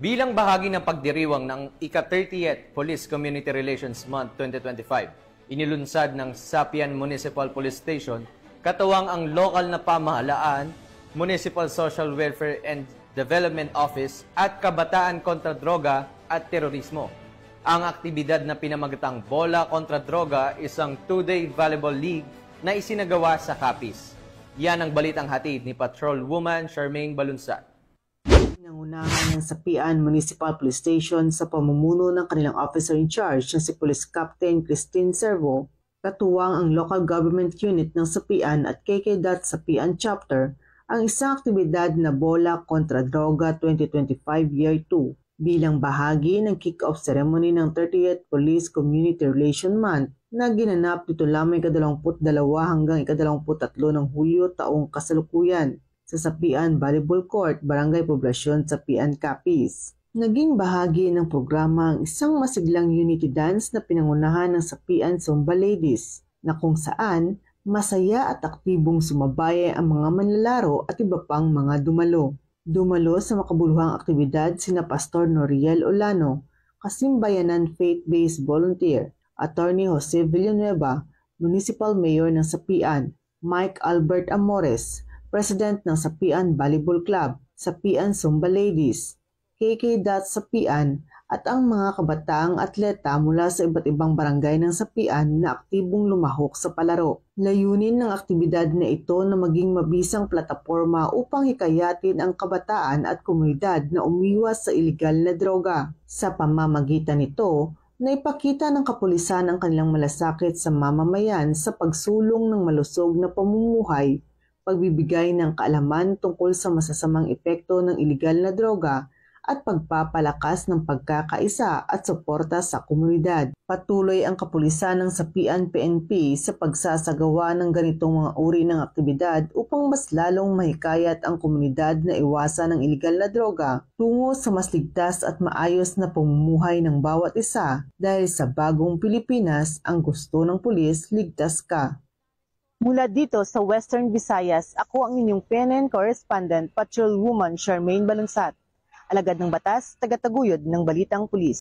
Bilang bahagi ng pagdiriwang ng ika-30th Police Community Relations Month 2025, inilunsad ng Sapian Municipal Police Station, katuwang ang lokal na pamahalaan, Municipal Social Welfare and Development Office at Kabataan kontra Droga at Terorismo. Ang aktibidad na pinamagatang Bola kontra Droga isang 2-day volleyball league na isinagawa sa Capiz. Yan ang balitang hatid ni Patrolwoman Charmaine Balunsat. Nangunahan ng Sapian Municipal Police Station sa pamumuno ng kanilang officer in charge na si Police Captain Christine Servo, katuwang ang local government unit ng Sapian at KK Sapian Chapter ang isang aktibidad na Bola kontra Droga 2025 Year 2 bilang bahagi ng kick-off ceremony ng 30th Police Community Relation Month na ginanap dito lamang ika-22 hanggang ika-23 ng Hulyo taong kasalukuyan sa Sapian Volleyball Court, Barangay Poblasyon, Sapian, Capiz. Naging bahagi ng programa ang isang masiglang unity dance na pinangunahan ng Sapian Zumba Ladies na kung saan masaya at aktibong sumabay ang mga manlalaro at iba pang mga dumalo. Dumalo sa makabuluhang aktibidad sina Pastor Noriel Olano, Kasimbayanan Faith-Based Volunteer, Attorney Jose Villanueva, Municipal Mayor ng Sapian, Mike Albert Amores, President ng Sapian Volleyball Club, Sapian Zumba Ladies, KK Sapian at ang mga kabataang atleta mula sa iba't ibang barangay ng Sapian na aktibong lumahok sa palaro. Layunin ng aktibidad na ito na maging mabisang plataporma upang hikayatin ang kabataan at komunidad na umiwas sa ilegal na droga. Sa pamamagitan nito, naipakita ng kapulisan ang kanilang malasakit sa mamamayan sa pagsulong ng malusog na pamumuhay, pagbibigay ng kaalaman tungkol sa masasamang epekto ng ilegal na droga at pagpapalakas ng pagkakaisa at suporta sa komunidad. Patuloy ang kapulisan ng Sapian PNP sa pagsasagawa ng ganitong mga uri ng aktibidad upang mas lalong mahikayat ang komunidad na iwasan ang ilegal na droga tungo sa mas ligtas at maayos na pamumuhay ng bawat isa dahil sa bagong Pilipinas ang gusto ng pulis, ligtas ka. Mula dito sa Western Visayas, ako ang inyong PNN correspondent, Patrolwoman Charmaine Balunsat. Alagad ng batas, tagataguyod ng Balitang Pulis.